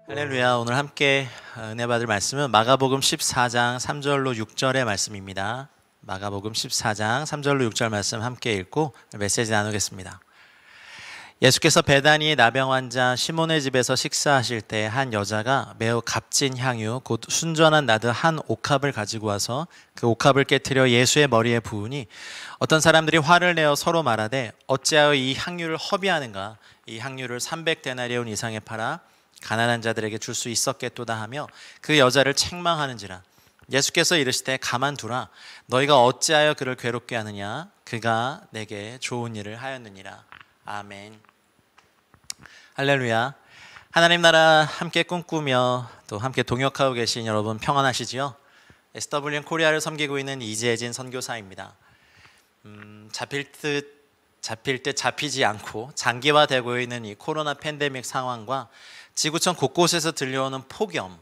할렐루야. 오늘 함께 은혜 받을 말씀은 마가복음 14장 3절로 6절의 말씀입니다. 마가복음 14장 3절로 6절 말씀 함께 읽고 메시지 나누겠습니다. 예수께서 베다니의 나병 환자 시몬의 집에서 식사하실 때 한 여자가 매우 값진 향유 곧 순전한 나드 한 옥합을 가지고 와서 그 옥합을 깨트려 예수의 머리에 부으니 어떤 사람들이 화를 내어 서로 말하되 어찌하여 이 향유를 허비하는가? 이 향유를 300데나리온 이상에 팔아 가난한 자들에게 줄 수 있었겠도다 하며 그 여자를 책망하는지라. 예수께서 이르시되 가만두라. 너희가 어찌하여 그를 괴롭게 하느냐? 그가 내게 좋은 일을 하였느니라. 아멘. 할렐루야. 하나님 나라 함께 꿈꾸며 또 함께 동역하고 계신 여러분 평안하시지요? SWM 코리아를 섬기고 있는 이재진 선교사입니다. 잡힐 듯 잡히지 않고 장기화되고 있는 이 코로나 팬데믹 상황과 지구촌 곳곳에서 들려오는 폭염,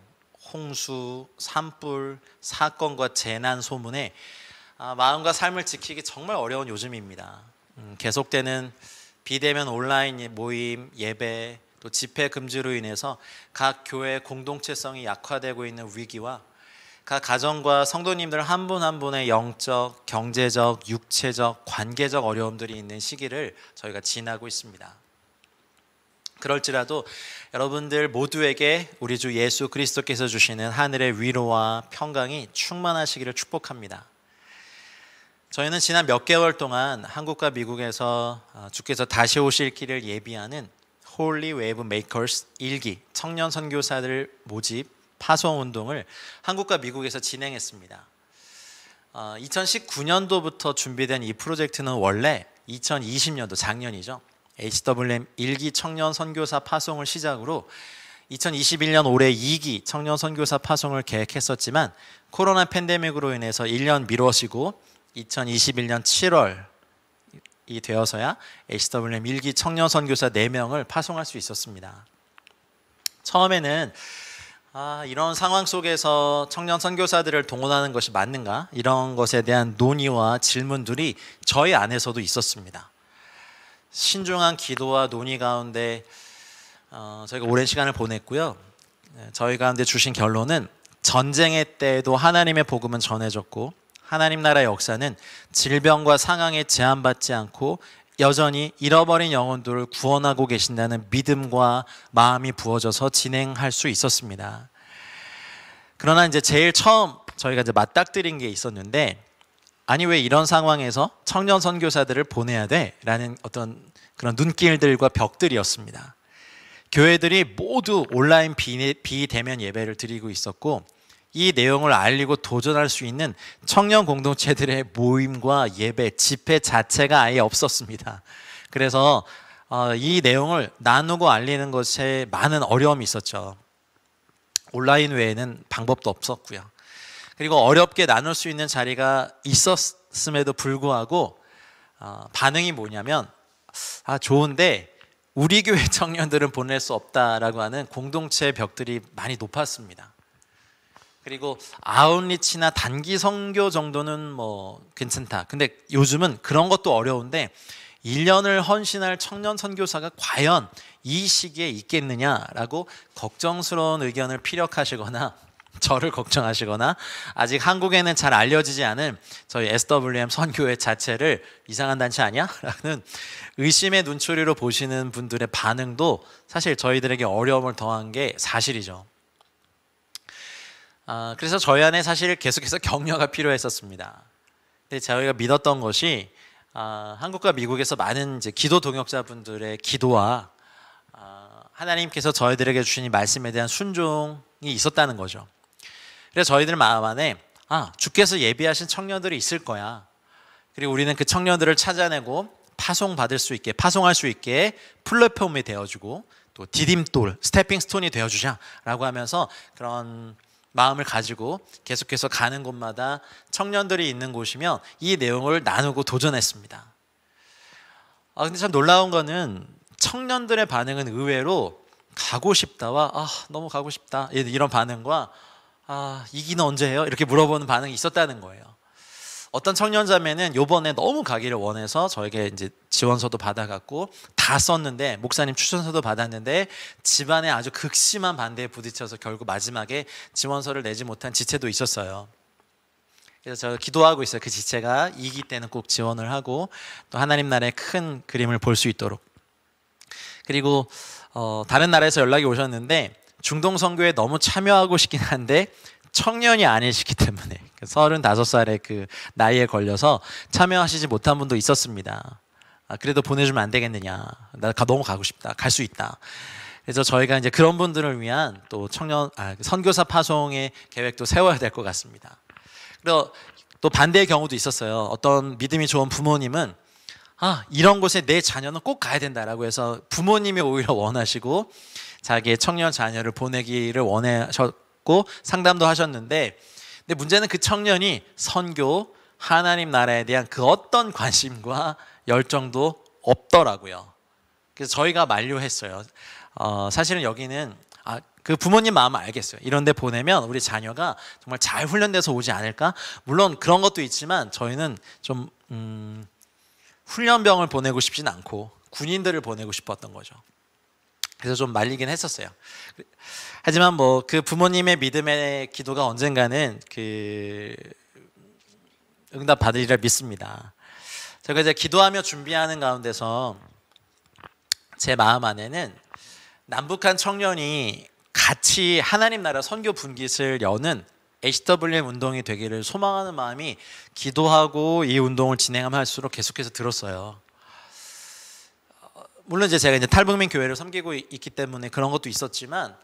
홍수, 산불, 사건과 재난 소문에 마음과 삶을 지키기 정말 어려운 요즘입니다. 계속되는 비대면 온라인 모임, 예배, 또 집회 금지로 인해서 각 교회 공동체성이 약화되고 있는 위기와 각 가정과 성도님들 한 분 한 분의 영적, 경제적, 육체적, 관계적 어려움들이 있는 시기를 저희가 지나고 있습니다. 그럴지라도 여러분들 모두에게 우리 주 예수 그리스도께서 주시는 하늘의 위로와 평강이 충만하시기를 축복합니다. 저희는 지난 몇 개월 동안 한국과 미국에서 주께서 다시 오실 길을 예비하는 Holy Wave Makers 1기 청년 선교사들 모집 파송 운동을 한국과 미국에서 진행했습니다. 2019년도부터 준비된 이 프로젝트는 원래 2020년도 작년이죠. HWM 1기 청년 선교사 파송을 시작으로 2021년 올해 2기 청년 선교사 파송을 계획했었지만 코로나 팬데믹으로 인해서 1년 미뤄지고 2021년 7월이 되어서야 HWM 1기 청년 선교사 4명을 파송할 수 있었습니다. 처음에는 이런 상황 속에서 청년 선교사들을 동원하는 것이 맞는가? 이런 것에 대한 논의와 질문들이 저희 안에서도 있었습니다. 신중한 기도와 논의 가운데 저희가 오랜 시간을 보냈고요. 저희 가운데 주신 결론은 전쟁의 때에도 하나님의 복음은 전해졌고 하나님 나라의 역사는 질병과 상황에 제한받지 않고 여전히 잃어버린 영혼들을 구원하고 계신다는 믿음과 마음이 부어져서 진행할 수 있었습니다. 그러나 이제 제일 처음 저희가 이제 맞닥뜨린 게 있었는데 아니 왜 이런 상황에서 청년 선교사들을 보내야 돼? 라는 어떤 그런 눈길들과 벽들이었습니다. 교회들이 모두 온라인 비대면 예배를 드리고 있었고 이 내용을 알리고 도전할 수 있는 청년 공동체들의 모임과 예배, 집회 자체가 아예 없었습니다. 그래서 이 내용을 나누고 알리는 것에 많은 어려움이 있었죠. 온라인 외에는 방법도 없었고요. 그리고 어렵게 나눌 수 있는 자리가 있었음에도 불구하고 반응이 뭐냐면 좋은데 우리 교회 청년들은 보낼 수 없다라고 하는 공동체 벽들이 많이 높았습니다. 그리고 아웃리치나 단기 선교 정도는 뭐 괜찮다. 근데 요즘은 그런 것도 어려운데 1년을 헌신할 청년 선교사가 과연 이 시기에 있겠느냐라고 걱정스러운 의견을 피력하시거나 저를 걱정하시거나 아직 한국에는 잘 알려지지 않은 저희 SWM 선교회 자체를 이상한 단체 아니야? 라는 의심의 눈초리로 보시는 분들의 반응도 사실 저희들에게 어려움을 더한 게 사실이죠. 그래서 저희 안에 사실 계속해서 격려가 필요했었습니다. 근데 저희가 믿었던 것이 한국과 미국에서 많은 이제 기도 동역자분들의 기도와 하나님께서 저희들에게 주신 이 말씀에 대한 순종이 있었다는 거죠. 그래서 저희들 마음 안에 주께서 예비하신 청년들이 있을 거야. 그리고 우리는 그 청년들을 찾아내고 파송할 수 있게 플랫폼이 되어주고 또 디딤돌, 스태핑 스톤이 되어주자라고 하면서 그런 마음을 가지고 계속해서 가는 곳마다 청년들이 있는 곳이면 이 내용을 나누고 도전했습니다. 근데 참 놀라운 거는 청년들의 반응은 의외로 가고 싶다와 너무 가고 싶다 이런 반응과 이기는 언제 해요? 이렇게 물어보는 반응이 있었다는 거예요. 어떤 청년자매는 요번에 너무 가기를 원해서 저에게 이제 지원서도 받아갖고 다 썼는데, 목사님 추천서도 받았는데 집안에 아주 극심한 반대에 부딪혀서 결국 마지막에 지원서를 내지 못한 지체도 있었어요. 그래서 저 기도하고 있어요. 그 지체가 2기 때는 꼭 지원을 하고 또 하나님 나라의 큰 그림을 볼 수 있도록. 그리고 다른 나라에서 연락이 오셨는데 중동 선교에 너무 참여하고 싶긴 한데 청년이 아니시기 때문에 35살의 그 나이에 걸려서 참여하시지 못한 분도 있었습니다. 그래도 보내주면 안 되겠느냐, 나 너무 가고 싶다, 갈 수 있다. 그래서 저희가 이제 그런 분들을 위한 또 선교사 파송의 계획도 세워야 될 것 같습니다. 그리고 또 반대의 경우도 있었어요. 어떤 믿음이 좋은 부모님은 이런 곳에 내 자녀는 꼭 가야 된다라고 해서 부모님이 오히려 원하시고 자기의 청년 자녀를 보내기를 원하셨고 상담도 하셨는데, 근데 문제는 그 청년이 선교, 하나님 나라에 대한 그 어떤 관심과 열정도 없더라고요. 그래서 저희가 만류했어요. 사실은 여기는 그 부모님 마음은 알겠어요. 이런 데 보내면 우리 자녀가 정말 잘 훈련돼서 오지 않을까? 물론 그런 것도 있지만 저희는 좀 훈련병을 보내고 싶진 않고 군인들을 보내고 싶었던 거죠. 그래서 좀 말리긴 했었어요. 하지만 뭐 그 부모님의 믿음의 기도가 언젠가는 그 응답 받으리라 믿습니다. 제가 이제 기도하며 준비하는 가운데서 제 마음 안에는 남북한 청년이 같이 하나님 나라 선교 분깃을 여는 HWM 운동이 되기를 소망하는 마음이 기도하고 이 운동을 진행하면 할수록 계속해서 들었어요. 물론 이제 제가 이제 탈북민 교회를 섬기고 있기 때문에 그런 것도 있었지만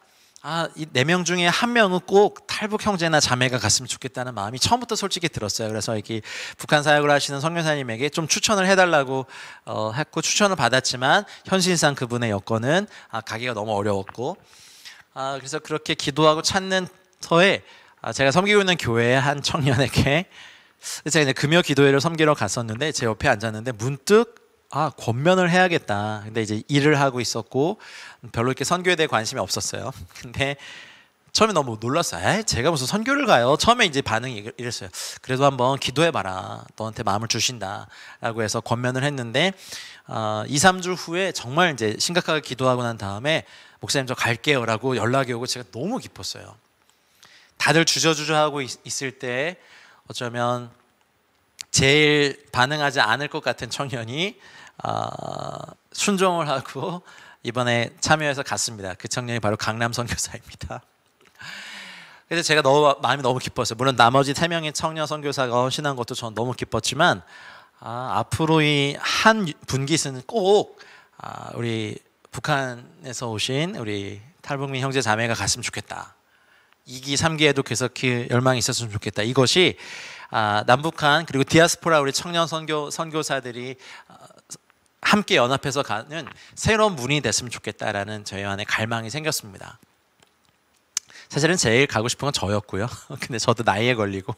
이 4명 중에 1명은 꼭 탈북 형제나 자매가 갔으면 좋겠다는 마음이 처음부터 솔직히 들었어요. 그래서 이렇게 북한 사역을 하시는 선교사님에게 좀 추천을 해달라고 했고, 추천을 받았지만 현실상 그분의 여건은 가기가 너무 어려웠고, 그래서 그렇게 기도하고 찾는 터에 제가 섬기고 있는 교회의 한 청년에게, 제가 이제 금요 기도회를 섬기러 갔었는데 제 옆에 앉았는데 문득 권면을 해야겠다. 근데 이제 일을 하고 있었고 별로 이렇게 선교에 대해 관심이 없었어요. 근데 처음에 너무 놀랐어요. 제가 무슨 선교를 가요? 처음에 이제 반응이 이랬어요. 그래도 한번 기도해봐라. 너한테 마음을 주신다. 라고 해서 권면을 했는데 2, 3주 후에 정말 이제 심각하게 기도하고 난 다음에 목사님 저 갈게요 라고 연락이 오고 제가 너무 기뻤어요. 다들 주저주저 하고 있을 때 어쩌면 제일 반응하지 않을 것 같은 청년이 순종을 하고 이번에 참여해서 갔습니다. 그 청년이 바로 강남 선교사입니다. 그래서 제가 마음이 너무 기뻤어요. 물론 나머지 3명의 청년 선교사가 헌신한 것도 저는 너무 기뻤지만 앞으로 이 한 분깃은 꼭 우리 북한에서 오신 우리 탈북민 형제 자매가 갔으면 좋겠다. 2기, 3기에도 계속 그 열망이 있었으면 좋겠다. 이것이 남북한 그리고 디아스포라 우리 청년 선교사들이 함께 연합해서 가는 새로운 문이 됐으면 좋겠다라는 저희 안에 갈망이 생겼습니다. 사실은 제일 가고 싶은 건 저였고요. 근데 저도 나이에 걸리고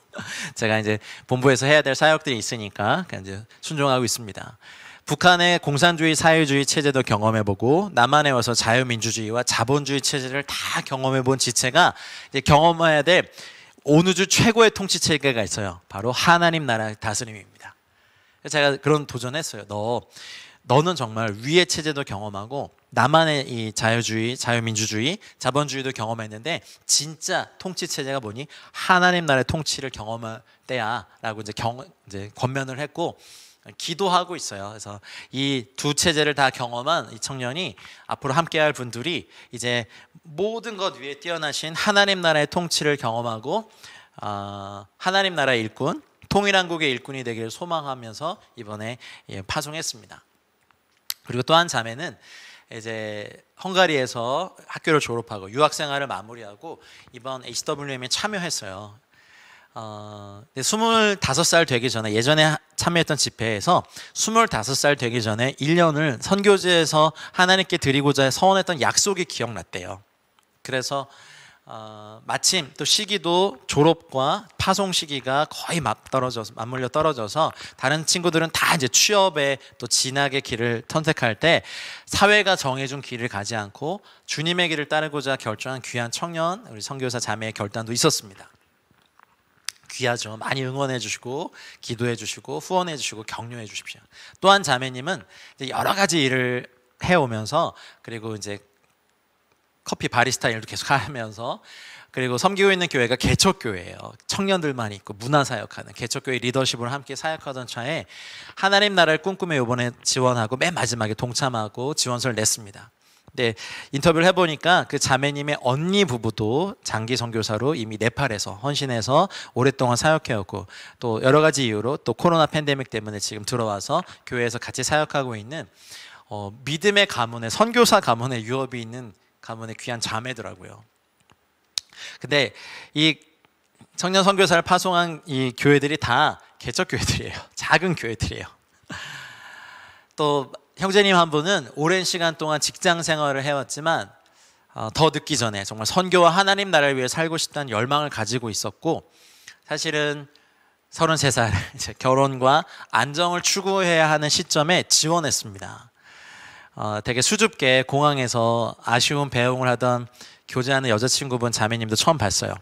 제가 이제 본부에서 해야 될 사역들이 있으니까 이제 순종하고 있습니다. 북한의 공산주의 사회주의 체제도 경험해보고 남한에 와서 자유민주주의와 자본주의 체제를 다 경험해본 지체가 이제 경험해야 될 온 우주 최고의 통치 체계가 있어요. 바로 하나님 나라 다스림입니다. 제가 그런 도전했어요. 너는 정말 위의 체제도 경험하고 남한의 이 자유주의, 자유민주주의, 자본주의도 경험했는데 진짜 통치 체제가 뭐니? 하나님 나라의 통치를 경험할 때야라고 이제 권면을 했고 기도하고 있어요. 그래서 이 두 체제를 다 경험한 이 청년이 앞으로 함께할 분들이 이제 모든 것 위에 뛰어나신 하나님 나라의 통치를 경험하고 하나님 나라의 일꾼, 통일한국의 일꾼이 되기를 소망하면서 이번에 파송했습니다. 그리고 또 한 자매는 이제 헝가리에서 학교를 졸업하고 유학생활을 마무리하고 이번 HWM에 참여했어요. 25살 되기 전에 예전에 참여했던 집회에서 25살 되기 전에 1년을 선교지에서 하나님께 드리고자 서원했던 약속이 기억났대요. 그래서 마침 또 시기도 졸업과 파송 시기가 거의 맞물려 떨어져서 다른 친구들은 다 이제 취업에 또 진학의 길을 선택할 때 사회가 정해준 길을 가지 않고 주님의 길을 따르고자 결정한 귀한 청년 우리 선교사 자매의 결단도 있었습니다. 귀하죠. 많이 응원해 주시고 기도해 주시고 후원해 주시고 격려해 주십시오. 또한 자매님은 이제 여러 가지 일을 해오면서 그리고 이제 커피 바리스타 일도 계속 하면서 그리고 섬기고 있는 교회가 개척교회예요. 청년들만 있고 문화사역하는 개척교회 리더십을 함께 사역하던 차에 하나님 나라를 꿈꾸며 이번에 지원하고 맨 마지막에 동참하고 지원서를 냈습니다. 네, 인터뷰를 해보니까 그 자매님의 언니 부부도 장기 선교사로 이미 네팔에서 헌신해서 오랫동안 사역해왔고 또 여러 가지 이유로 또 코로나 팬데믹 때문에 지금 들어와서 교회에서 같이 사역하고 있는 믿음의 가문의 선교사 가문의 유업이 있는 가문의 귀한 자매더라고요. 근데 이 청년 선교사를 파송한 이 교회들이 다 개척 교회들이에요. 작은 교회들이에요. 또 형제님 한 분은 오랜 시간 동안 직장 생활을 해왔지만 더 늦기 전에 정말 선교와 하나님 나라를 위해 살고 싶다는 열망을 가지고 있었고 사실은 33살 이제 결혼과 안정을 추구해야 하는 시점에 지원했습니다. 되게 수줍게 공항에서 아쉬운 배웅을 하던 교제하는 여자친구분 자매님도 처음 봤어요.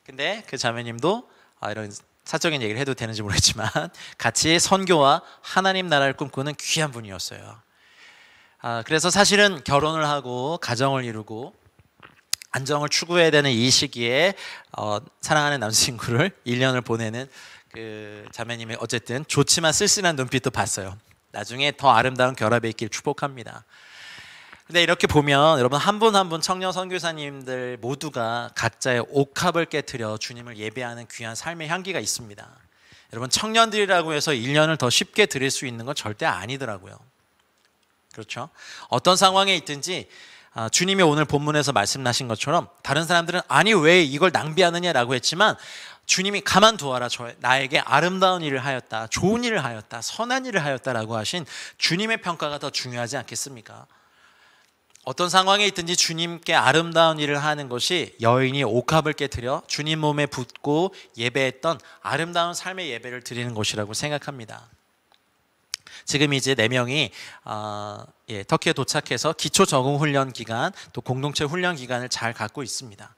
근데 그 자매님도 이런 사적인 얘기를 해도 되는지 모르겠지만 같이 선교와 하나님 나라를 꿈꾸는 귀한 분이었어요. 그래서 사실은 결혼을 하고 가정을 이루고 안정을 추구해야 되는 이 시기에 사랑하는 남자친구를 1년을 보내는 그 자매님의 어쨌든 좋지만 쓸쓸한 눈빛도 봤어요. 나중에 더 아름다운 결합이 있길 축복합니다. 근데 이렇게 보면 여러분 한 분 한 분 청년 선교사님들 모두가 각자의 옥합을 깨트려 주님을 예배하는 귀한 삶의 향기가 있습니다. 여러분 청년들이라고 해서 1년을 더 쉽게 드릴 수 있는 건 절대 아니더라고요. 그렇죠? 어떤 상황에 있든지 주님이 오늘 본문에서 말씀하신 것처럼 다른 사람들은 아니 왜 이걸 낭비하느냐라고 했지만 주님이 가만두어라 나에게 아름다운 일을 하였다 좋은 일을 하였다 선한 일을 하였다라고 하신 주님의 평가가 더 중요하지 않겠습니까? 어떤 상황에 있든지 주님께 아름다운 일을 하는 것이 여인이 옥합을 깨트려 주님 몸에 붓고 예배했던 아름다운 삶의 예배를 드리는 것이라고 생각합니다. 지금 이제 4명이 터키에 도착해서 기초 적응 훈련 기간 또 공동체 훈련 기간을 잘 갖고 있습니다.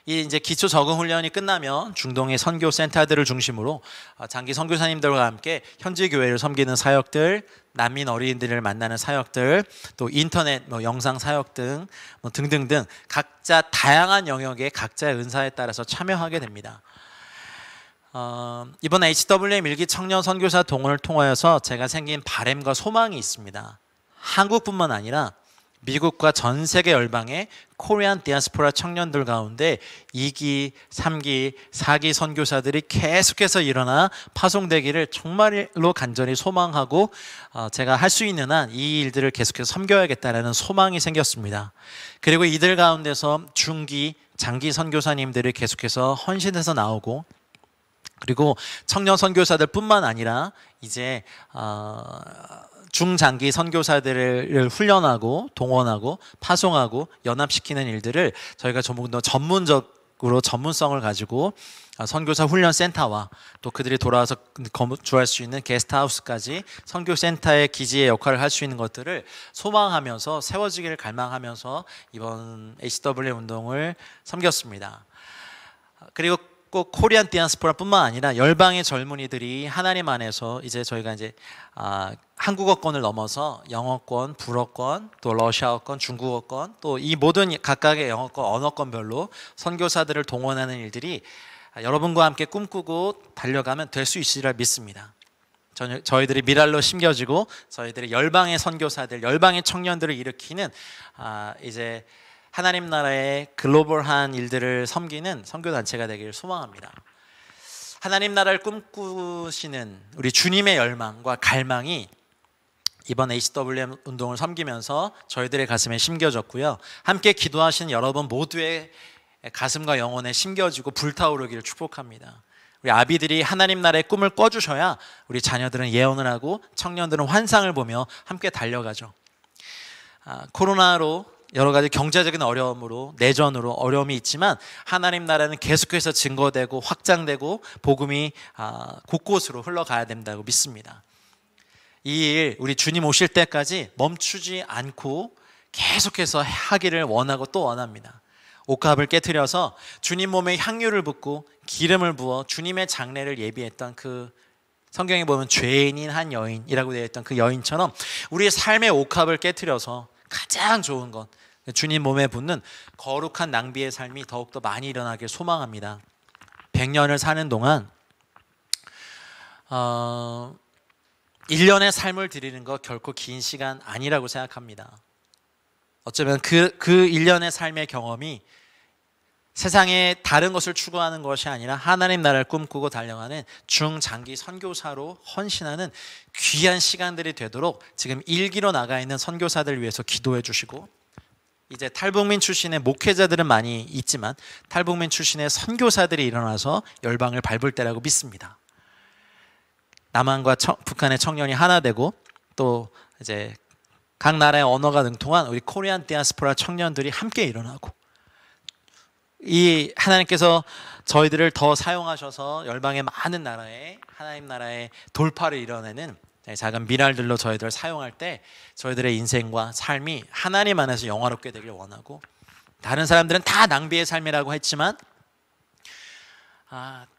이 이제 기초 적응 훈련이 끝나면 중동의 선교 센터들을 중심으로 장기 선교사님들과 함께 현지 교회를 섬기는 사역들, 난민 어린이들을 만나는 사역들, 또 인터넷 영상 사역 등 등등등 각자 다양한 영역에 각자의 은사에 따라서 참여하게 됩니다. 이번 HWM 일기 청년 선교사 동원을 통하여서 제가 생긴 바램과 소망이 있습니다. 한국뿐만 아니라 미국과 전 세계 열방의 코리안 디아스포라 청년들 가운데 2기, 3기, 4기 선교사들이 계속해서 일어나 파송되기를 정말로 간절히 소망하고 제가 할 수 있는 한 이 일들을 계속해서 섬겨야겠다는 소망이 생겼습니다. 그리고 이들 가운데서 중기, 장기 선교사님들이 계속해서 헌신해서 나오고 그리고 청년 선교사들 뿐만 아니라 이제 중장기 선교사들을 훈련하고 동원하고 파송하고 연합시키는 일들을 저희가 좀 더 전문적으로 전문성을 가지고 선교사 훈련 센터와 또 그들이 돌아와서 거주할 수 있는 게스트하우스까지 선교센터의 기지의 역할을 할 수 있는 것들을 소망하면서 세워지기를 갈망하면서 이번 HWM 운동을 섬겼습니다. 그리고 꼭 코리안 디아스포라뿐만 아니라 열방의 젊은이들이 하나님 안에서 이제 저희가 이제 한국어권을 넘어서 영어권, 불어권, 또 러시아어권, 중국어권 또 이 모든 각각의 영어권, 언어권별로 선교사들을 동원하는 일들이 여러분과 함께 꿈꾸고 달려가면 될 수 있으리라 믿습니다. 저희들이 미랄로 심겨지고 저희들이 열방의 선교사들, 열방의 청년들을 일으키는 이제 하나님 나라의 글로벌한 일들을 섬기는 선교단체가 되기를 소망합니다. 하나님 나라를 꿈꾸시는 우리 주님의 열망과 갈망이 이번 HWM 운동을 섬기면서 저희들의 가슴에 심겨졌고요. 함께 기도하시는 여러분 모두의 가슴과 영혼에 심겨지고 불타오르기를 축복합니다. 우리 아비들이 하나님 나라의 꿈을 꿔주셔야 우리 자녀들은 예언을 하고 청년들은 환상을 보며 함께 달려가죠. 코로나로 여러 가지 경제적인 어려움으로 내전으로 어려움이 있지만 하나님 나라는 계속해서 증거되고 확장되고 복음이 곳곳으로 흘러가야 된다고 믿습니다. 이 일 우리 주님 오실 때까지 멈추지 않고 계속해서 하기를 원하고 또 원합니다. 옥합을 깨트려서 주님 몸에 향유를 붓고 기름을 부어 주님의 장례를 예비했던 그 성경에 보면 죄인인 한 여인이라고 되어 있던 그 여인처럼 우리의 삶의 옥합을 깨트려서 가장 좋은 것, 주님 몸에 붓는 거룩한 낭비의 삶이 더욱더 많이 일어나길 소망합니다. 100년을 사는 동안 1년의 삶을 드리는 거 결코 긴 시간 아니라고 생각합니다. 어쩌면 그 1년의 삶의 경험이 세상에 다른 것을 추구하는 것이 아니라 하나님 나라를 꿈꾸고 달려가는 중장기 선교사로 헌신하는 귀한 시간들이 되도록 지금 일기로 나가 있는 선교사들을 위해서 기도해 주시고, 이제 탈북민 출신의 목회자들은 많이 있지만 탈북민 출신의 선교사들이 일어나서 열방을 밟을 때라고 믿습니다. 남한과 북한의 청년이 하나 되고 또 이제 각 나라의 언어가 능통한 우리 코리안 디아스포라 청년들이 함께 일어나고, 이 하나님께서 저희들을 더 사용하셔서 열방의 많은 나라에 하나님 나라의 돌파를 이뤄내는 작은 미랄들로 저희들을 사용할 때 저희들의 인생과 삶이 하나님 안에서 영화롭게 되길 원하고, 다른 사람들은 다 낭비의 삶이라고 했지만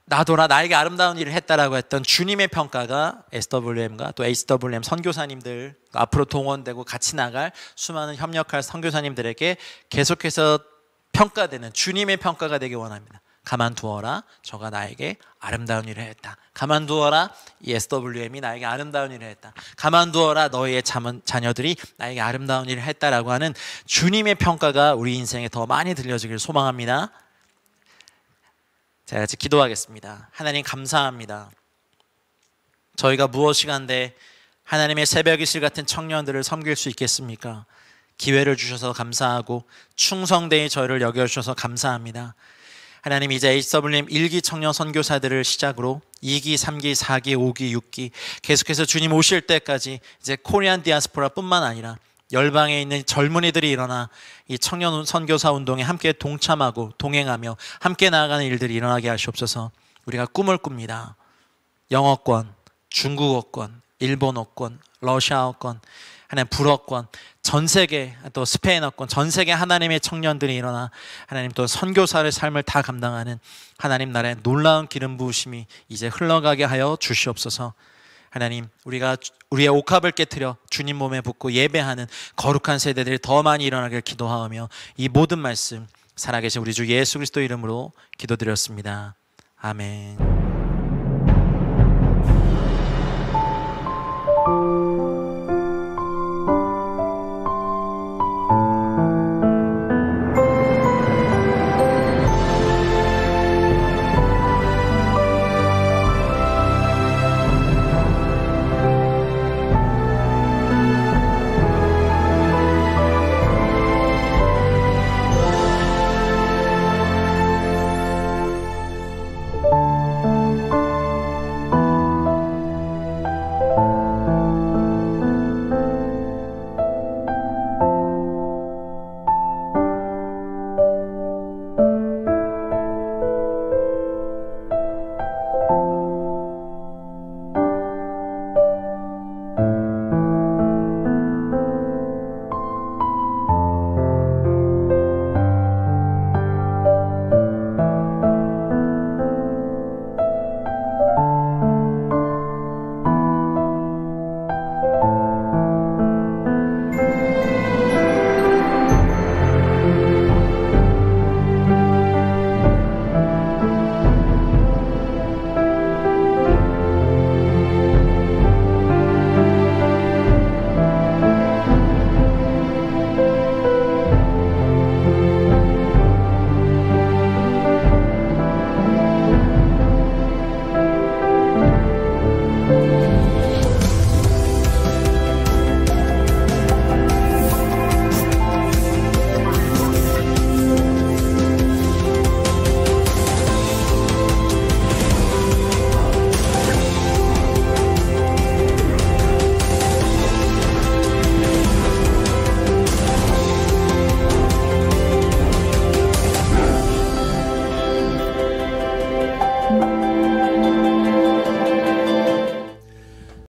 나도라 나에게 아름다운 일을 했다라고 했던 주님의 평가가 SWM과 또 HWM 선교사님들, 앞으로 동원되고 같이 나갈 수많은 협력할 선교사님들에게 계속해서 평가되는 주님의 평가가 되길 원합니다. 가만두어라, 저가 나에게 아름다운 일을 했다. 가만두어라, 이 SWM이 나에게 아름다운 일을 했다. 가만두어라, 너희의 자녀들이 나에게 아름다운 일을 했다라고 하는 주님의 평가가 우리 인생에 더 많이 들려지길 소망합니다. 자, 같이 기도하겠습니다. 하나님 감사합니다. 저희가 무엇이 간데 하나님의 새벽이슬 같은 청년들을 섬길 수 있겠습니까? 기회를 주셔서 감사하고 충성되이 저희를 여겨주셔서 감사합니다. 하나님, 이제 HWM 1기 청년 선교사들을 시작으로 2기, 3기, 4기, 5기, 6기 계속해서 주님 오실 때까지 이제 코리안 디아스포라 뿐만 아니라 열방에 있는 젊은이들이 일어나 이 청년 선교사 운동에 함께 동참하고 동행하며 함께 나아가는 일들이 일어나게 하시옵소서. 우리가 꿈을 꿉니다. 영어권, 중국어권, 일본어권, 러시아어권, 하나님 불어권, 전 세계 또 스페인어권, 전 세계 하나님의 청년들이 일어나 하나님 또 선교사의 삶을 다 감당하는 하나님 나라의 놀라운 기름 부으심이 이제 흘러가게 하여 주시옵소서. 하나님, 우리가 우리의 옥합을 깨트려 주님 몸에 붓고 예배하는 거룩한 세대들이 더 많이 일어나길 기도하며 이 모든 말씀 살아계신 우리 주 예수 그리스도 이름으로 기도드렸습니다. 아멘.